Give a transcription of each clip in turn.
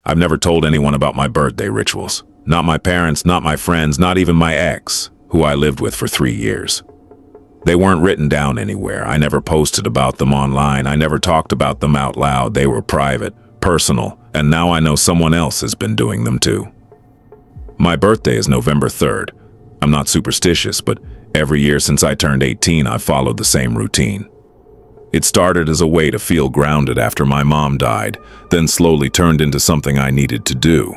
I've never told anyone about my birthday rituals. Not my parents, not my friends, not even my ex, who I lived with for 3 years. They weren't written down anywhere. I never posted about them online. I never talked about them out loud. They were private, personal, and now I know someone else has been doing them too. My birthday is November 3rd. I'm not superstitious, but every year since I turned 18, I've followed the same routine. It started as a way to feel grounded after my mom died, then slowly turned into something I needed to do.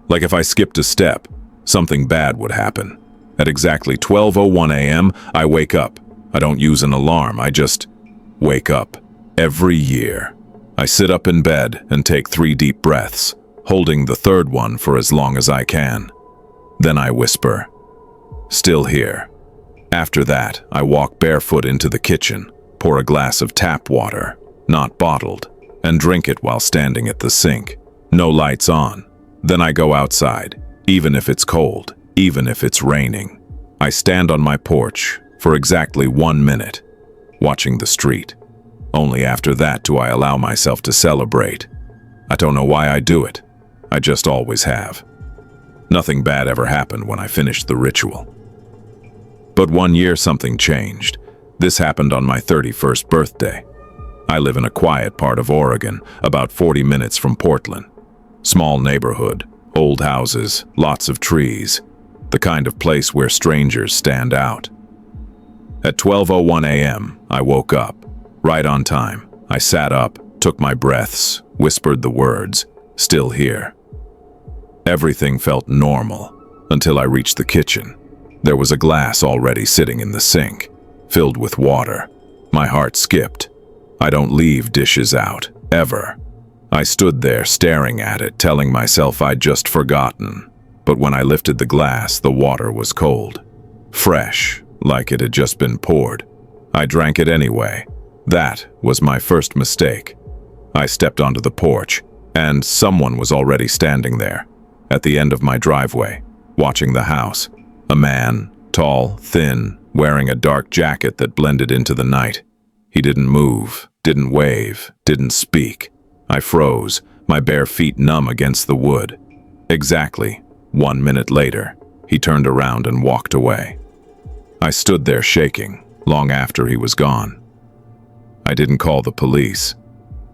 Like if I skipped a step, something bad would happen. At exactly 12:01 a.m., I wake up. I don't use an alarm, I just wake up. Every year. I sit up in bed and take 3 deep breaths, holding the third one for as long as I can. Then I whisper, "Still here." After that, I walk barefoot into the kitchen, pour a glass of tap water, not bottled, and drink it while standing at the sink. No lights on. Then I go outside, even if it's cold, even if it's raining. I stand on my porch for exactly 1 minute, watching the street. Only after that do I allow myself to celebrate. I don't know why I do it. I just always have. Nothing bad ever happened when I finished the ritual. But one year something changed. This happened on my 31st birthday. I live in a quiet part of Oregon, about 40 minutes from Portland. Small neighborhood, old houses, lots of trees. The kind of place where strangers stand out. At 12:01 a.m., I woke up. Right on time. I sat up, took my breaths, whispered the words, "Still here." Everything felt normal until I reached the kitchen. There was a glass already sitting in the sink, filled with water. My heart skipped. I don't leave dishes out, ever. I stood there staring at it, telling myself I'd just forgotten. But when I lifted the glass, the water was cold. Fresh, like it had just been poured. I drank it anyway. That was my first mistake. I stepped onto the porch, and someone was already standing there, at the end of my driveway, watching the house. A man, tall, thin, wearing a dark jacket that blended into the night. He didn't move, didn't wave, didn't speak. I froze, my bare feet numb against the wood. Exactly 1 minute later, he turned around and walked away. I stood there shaking, long after he was gone. I didn't call the police.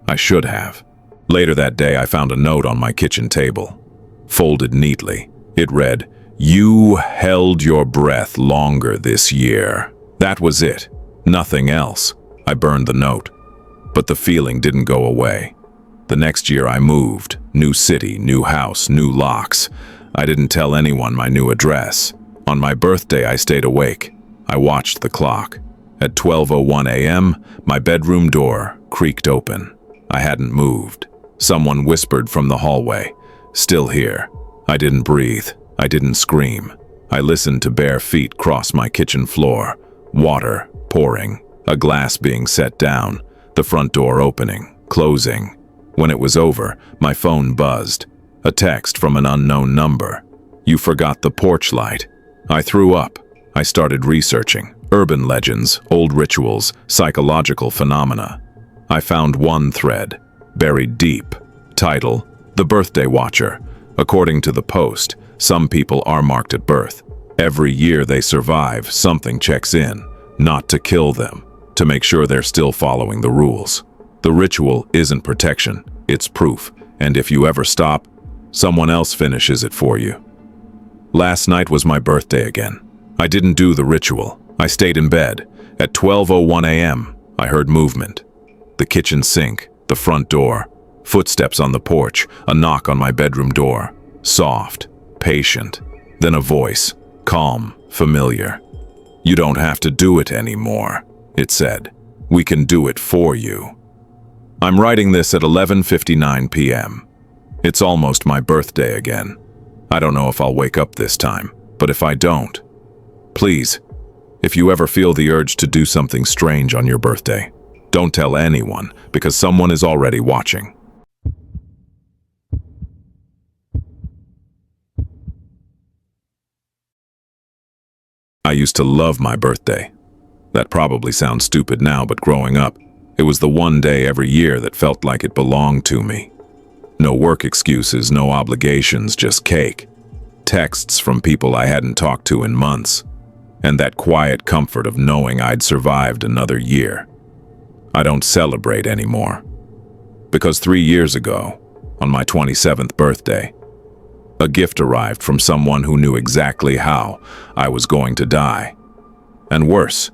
I should have. Later that day, I found a note on my kitchen table. Folded neatly, it read, "You held your breath longer this year." That was it. Nothing else. I burned the note. But the feeling didn't go away. The next year I moved. New city, new house, new locks. I didn't tell anyone my new address. On my birthday, I stayed awake. I watched the clock. At 12:01 a.m., my bedroom door creaked open. I hadn't moved. Someone whispered from the hallway, "Still here." I didn't breathe. I didn't scream. I listened to bare feet cross my kitchen floor. Water pouring. A glass being set down. The front door opening, closing. When it was over, my phone buzzed. A text from an unknown number. "You forgot the porch light." I threw up. I started researching. Urban legends, old rituals, psychological phenomena. I found one thread, buried deep. Title, "The Birthday Watcher." According to the post, some people are marked at birth. Every year they survive, something checks in. Not to kill them, to make sure they're still following the rules. The ritual isn't protection, it's proof. And if you ever stop, someone else finishes it for you. Last night was my birthday again. I didn't do the ritual. I stayed in bed. At 12:01 a.m., I heard movement. The kitchen sink, the front door, footsteps on the porch, a knock on my bedroom door. Soft, patient. Then a voice, calm, familiar. "You don't have to do it anymore," it said. "We can do it for you." I'm writing this at 11:59 p.m. It's almost my birthday again. I don't know if I'll wake up this time, but if I don't, please, if you ever feel the urge to do something strange on your birthday, don't tell anyone, because someone is already watching. I used to love my birthday. That probably sounds stupid now, but growing up, it was the one day every year that felt like it belonged to me. No work excuses, no obligations, just cake. Texts from people I hadn't talked to in months, and that quiet comfort of knowing I'd survived another year. I don't celebrate anymore. Because 3 years ago, on my 27th birthday, a gift arrived from someone who knew exactly how I was going to die. And worse,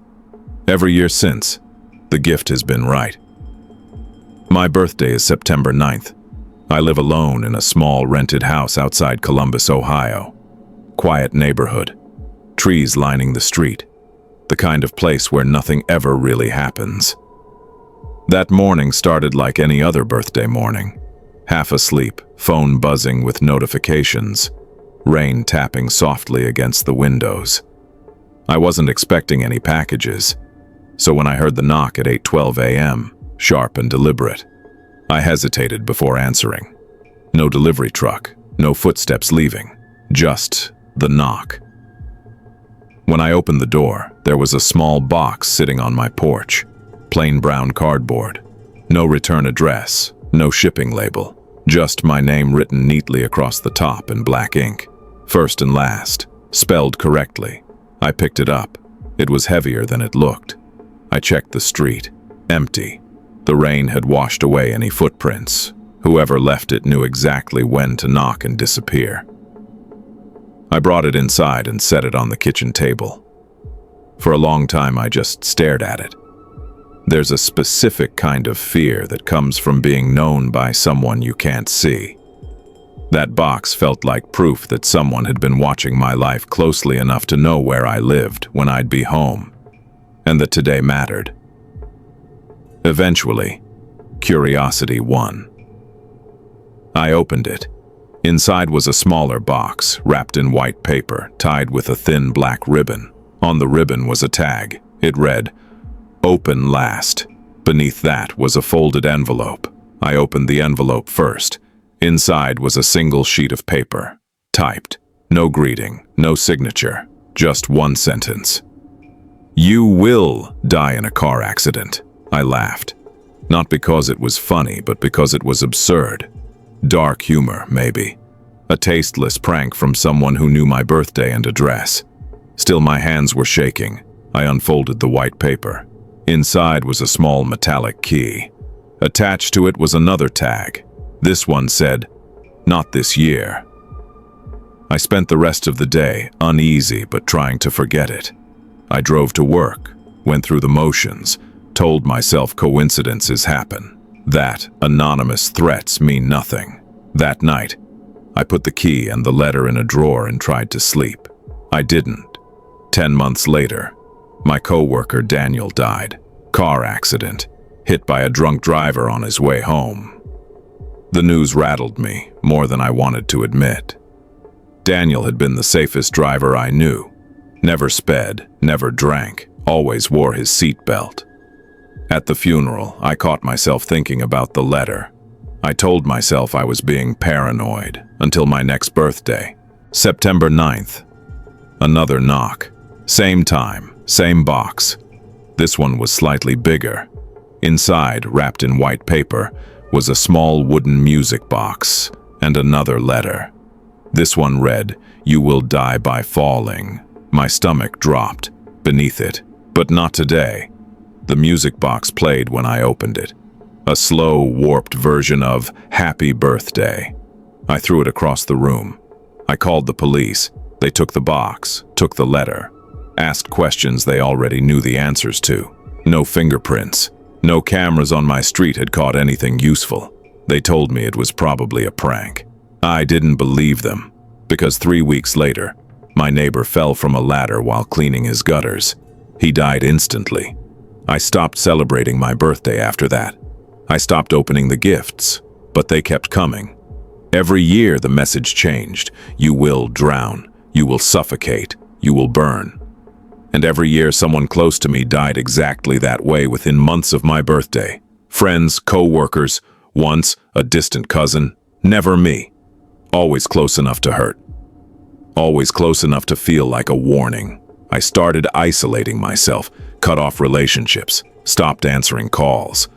every year since, the gift has been right. My birthday is September 9th. I live alone in a small rented house outside Columbus, Ohio. Quiet neighborhood, trees lining the street, the kind of place where nothing ever really happens. That morning started like any other birthday morning. Half asleep, phone buzzing with notifications, rain tapping softly against the windows. I wasn't expecting any packages, so when I heard the knock at 8:12 a.m., sharp and deliberate, I hesitated before answering. No delivery truck, no footsteps leaving, just the knock. When I opened the door, there was a small box sitting on my porch, plain brown cardboard. No return address, no shipping label, just my name written neatly across the top in black ink. First and last, spelled correctly. I picked it up. It was heavier than it looked. I checked the street. Empty. The rain had washed away any footprints. Whoever left it knew exactly when to knock and disappear. I brought it inside and set it on the kitchen table. For a long time, I just stared at it. There's a specific kind of fear that comes from being known by someone you can't see. That box felt like proof that someone had been watching my life closely enough to know where I lived when I'd be home, and that today mattered. Eventually, curiosity won. I opened it. Inside was a smaller box, wrapped in white paper, tied with a thin black ribbon. On the ribbon was a tag. It read, "Open last." Beneath that was a folded envelope. I opened the envelope first. Inside was a single sheet of paper, typed. No greeting, no signature, just one sentence. "You will die in a car accident." I laughed. Not because it was funny, but because it was absurd. Dark humor, maybe. A tasteless prank from someone who knew my birthday and address. Still, my hands were shaking. I unfolded the white paper. Inside was a small metallic key. Attached to it was another tag. This one said, "Not this year." I spent the rest of the day uneasy but trying to forget it. I drove to work, went through the motions, told myself coincidences happen, that anonymous threats mean nothing. That night, I put the key and the letter in a drawer and tried to sleep. I didn't. 10 months later, my coworker Daniel died. Car accident, hit by a drunk driver on his way home. The news rattled me more than I wanted to admit. Daniel had been the safest driver I knew. Never sped, never drank, always wore his seatbelt. At the funeral, I caught myself thinking about the letter. I told myself I was being paranoid until my next birthday, September 9th. Another knock. Same time, same box. This one was slightly bigger. Inside, wrapped in white paper, was a small wooden music box and another letter. This one read, "You will die by falling." My stomach dropped beneath it, but not today. The music box played when I opened it. A slow, warped version of "Happy Birthday." I threw it across the room. I called the police. They took the box, took the letter, asked questions they already knew the answers to. No fingerprints. No cameras on my street had caught anything useful. They told me it was probably a prank. I didn't believe them, because 3 weeks later, my neighbor fell from a ladder while cleaning his gutters. He died instantly. I stopped celebrating my birthday after that. I stopped opening the gifts, but they kept coming. Every year the message changed. You will drown. You will suffocate. You will burn. And every year someone close to me died exactly that way within months of my birthday. Friends, co-workers, once a distant cousin, never me. Always close enough to hurt. Always close enough to feel like a warning. I started isolating myself, cut off relationships, stopped answering calls.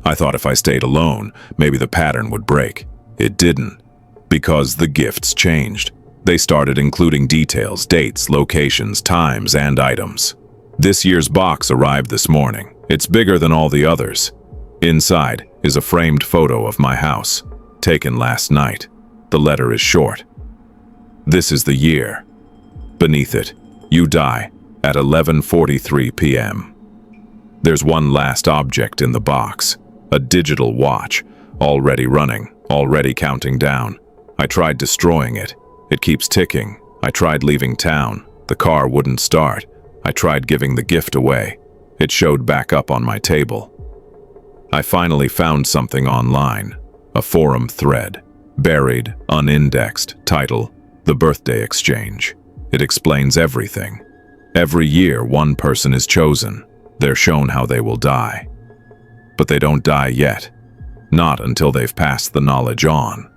I thought if I stayed alone, maybe the pattern would break. It didn't, because the gifts changed. They started including details, dates, locations, times, and items. This year's box arrived this morning. It's bigger than all the others. Inside is a framed photo of my house, taken last night. The letter is short. This is the year. Beneath it, you die at 11:43 p.m. There's one last object in the box, a digital watch, already running, already counting down. I tried destroying it. It keeps ticking. I tried leaving town. The car wouldn't start. I tried giving the gift away. It showed back up on my table. I finally found something online, a forum thread, buried, unindexed, title, The Birthday Exchange. It explains everything. Every year, one person is chosen. They're shown how they will die. But they don't die yet. Not until they've passed the knowledge on.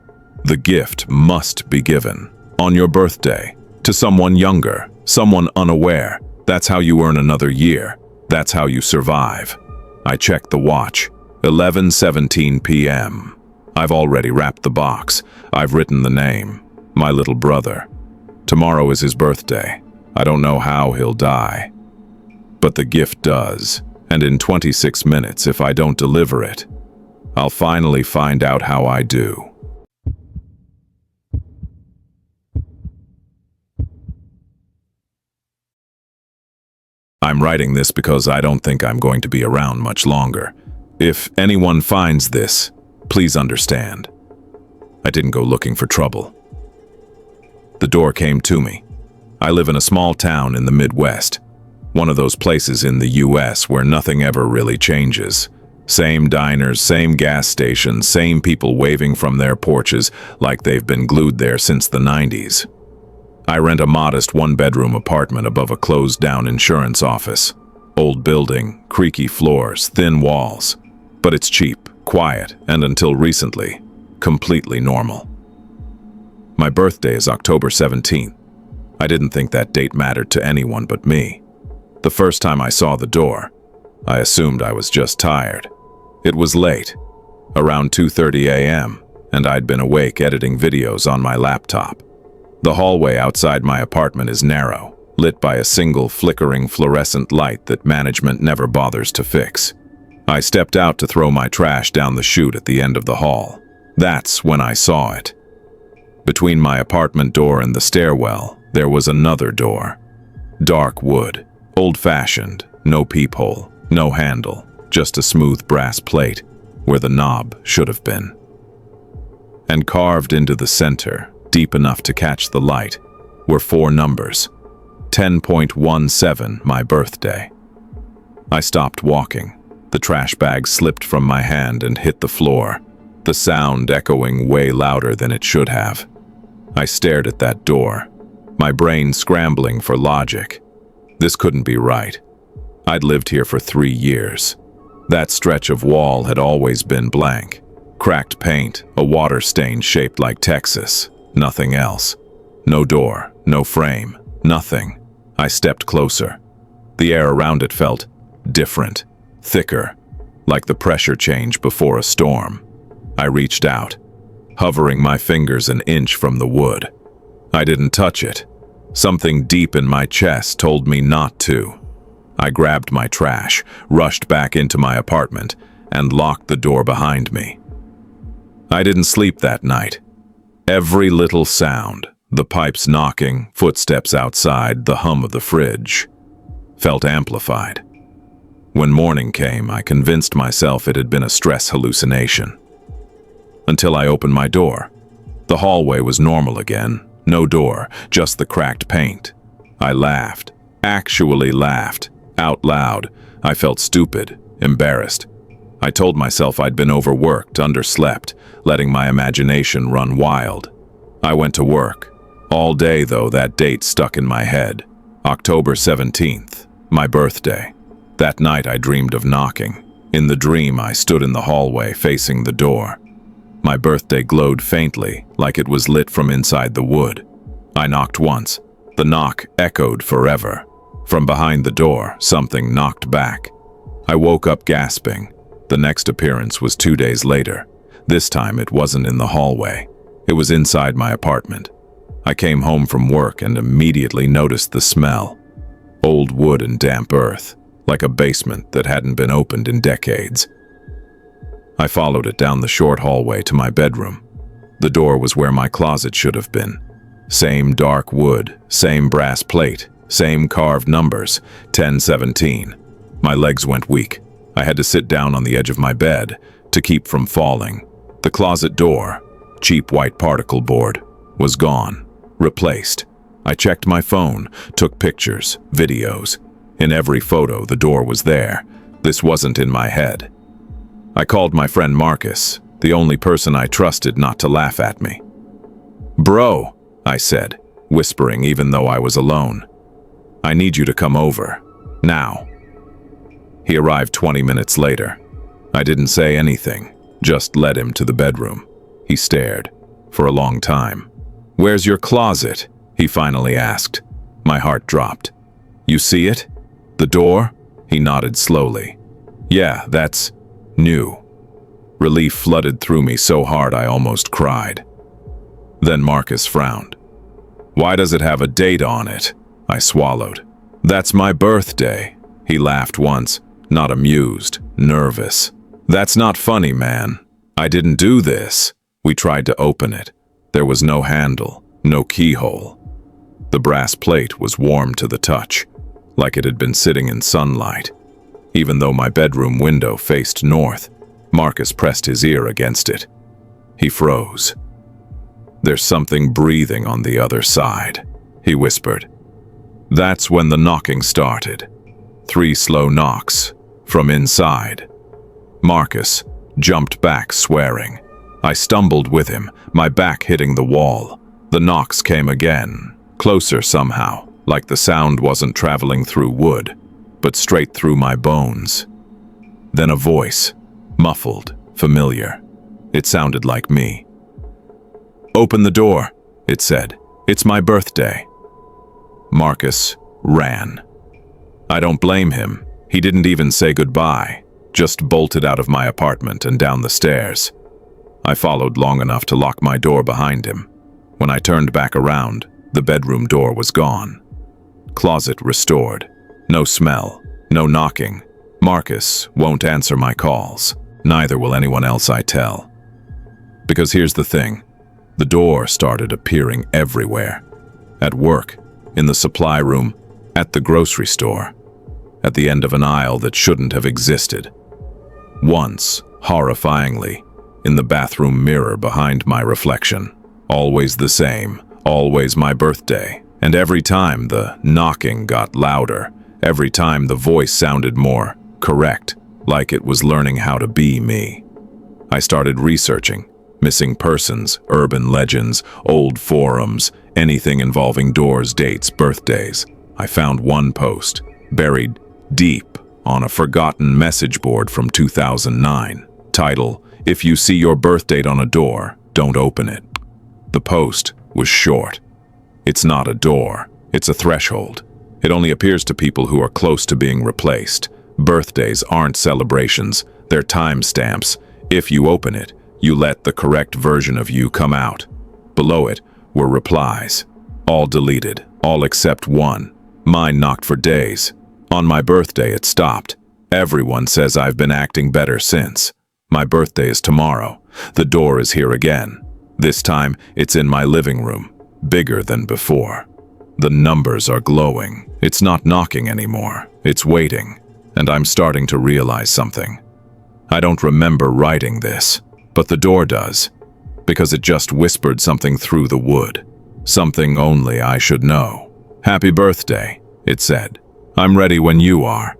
The gift must be given on your birthday to someone younger, someone unaware. That's how you earn another year. That's how you survive. I checked the watch. 11:17 p.m. I've already wrapped the box. I've written the name. My little brother. Tomorrow is his birthday. I don't know how he'll die. But the gift does. And in 26 minutes, if I don't deliver it, I'll finally find out how I do. I'm writing this because I don't think I'm going to be around much longer. If anyone finds this, please understand. I didn't go looking for trouble. The door came to me. I live in a small town in the Midwest, one of those places in the US where nothing ever really changes. Same diners, same gas stations, same people waving from their porches like they've been glued there since the 90s. I rent a modest one-bedroom apartment above a closed-down insurance office. Old building, creaky floors, thin walls. But it's cheap, quiet, and until recently, completely normal. My birthday is October 17th. I didn't think that date mattered to anyone but me. The first time I saw the door, I assumed I was just tired. It was late, around 2:30 a.m., and I'd been awake editing videos on my laptop. The hallway outside my apartment is narrow, lit by a single flickering fluorescent light that management never bothers to fix. I stepped out to throw my trash down the chute at the end of the hall. That's when I saw it. Between my apartment door and the stairwell, there was another door. Dark wood, old-fashioned, no peephole, no handle, just a smooth brass plate where the knob should have been. And carved into the center, deep enough to catch the light, were 4 numbers. 10.17, my birthday. I stopped walking. The trash bag slipped from my hand and hit the floor, the sound echoing way louder than it should have. I stared at that door, my brain scrambling for logic. This couldn't be right. I'd lived here for 3 years. That stretch of wall had always been blank. Cracked paint, a water stain shaped like Texas. Nothing else. No door, no frame, nothing. I stepped closer. The air around it felt different, thicker, like the pressure change before a storm. I reached out, hovering my fingers an inch from the wood. I didn't touch it. Something deep in my chest told me not to. I grabbed my trash, rushed back into my apartment, and locked the door behind me. I didn't sleep that night. Every little sound, the pipes knocking, footsteps outside, the hum of the fridge, felt amplified. When morning came, I convinced myself it had been a stress hallucination. Until I opened my door. The hallway was normal again. No door, just the cracked paint. I laughed, actually laughed, out loud. I felt stupid, embarrassed. I told myself I'd been overworked, underslept, letting my imagination run wild. I went to work. All day, though, that date stuck in my head. October 17th, my birthday. That night I dreamed of knocking. In the dream, I stood in the hallway facing the door. My birthday glowed faintly, like it was lit from inside the wood. I knocked once. The knock echoed forever. From behind the door, something knocked back. I woke up gasping. The next appearance was 2 days later. This time it wasn't in the hallway. It was inside my apartment. I came home from work and immediately noticed the smell. Old wood and damp earth, like a basement that hadn't been opened in decades. I followed it down the short hallway to my bedroom. The door was where my closet should have been. Same dark wood, same brass plate, same carved numbers, 1017. My legs went weak. I had to sit down on the edge of my bed to keep from falling. The closet door, cheap white particle board, was gone, replaced. I checked my phone, took pictures, videos. In every photo, the door was there. This wasn't in my head. I called my friend Marcus, the only person I trusted not to laugh at me. "Bro," I said, whispering even though I was alone. "I need you to come over. Now." He arrived 20 minutes later. I didn't say anything, just led him to the bedroom. He stared, for a long time. "Where's your closet?" he finally asked. My heart dropped. "You see it? The door?" He nodded slowly. "Yeah, that's new." Relief flooded through me so hard I almost cried. Then Marcus frowned. "Why does it have a date on it?" I swallowed. "That's my birthday." He laughed once, not amused, nervous. "That's not funny, man. I didn't do this." We tried to open it. There was no handle, no keyhole. The brass plate was warm to the touch, like it had been sitting in sunlight. Even though my bedroom window faced north, Marcus pressed his ear against it. He froze. "There's something breathing on the other side," he whispered. That's when the knocking started. 3 slow knocks, from inside. Marcus jumped back, swearing. I stumbled with him, my back hitting the wall. The knocks came again, closer somehow, like the sound wasn't traveling through wood, but straight through my bones. Then a voice, muffled, familiar. It sounded like me. "Open the door," it said. "It's my birthday." Marcus ran. I don't blame him. He didn't even say goodbye, just bolted out of my apartment and down the stairs. I followed long enough to lock my door behind him. When I turned back around, the bedroom door was gone. Closet restored. No smell, no knocking. Marcus won't answer my calls. Neither will anyone else I tell. Because here's the thing. The door started appearing everywhere. At work, in the supply room, at the grocery store, at the end of an aisle that shouldn't have existed. Once, horrifyingly, in the bathroom mirror behind my reflection. Always the same, always my birthday. And every time the knocking got louder, every time the voice sounded more correct, like it was learning how to be me. I started researching. Missing persons, urban legends, old forums, anything involving doors, dates, birthdays. I found one post, buried deep on a forgotten message board from 2009. Title, "If you see your birth date on a door, don't open it." The post was short. It's not a door, it's a threshold. It only appears to people who are close to being replaced. Birthdays aren't celebrations, they're timestamps. If you open it, you let the correct version of you come out. Below it were replies. All deleted, all except one. Mine knocked for days. On my birthday it stopped. Everyone says I've been acting better since. My birthday is tomorrow. The door is here again. This time it's in my living room, bigger than before. The numbers are glowing. It's not knocking anymore. It's waiting. And I'm starting to realize something. I don't remember writing this, but the door does, because it just whispered something through the wood. Something only I should know. "Happy birthday," it said. "I'm ready when you are."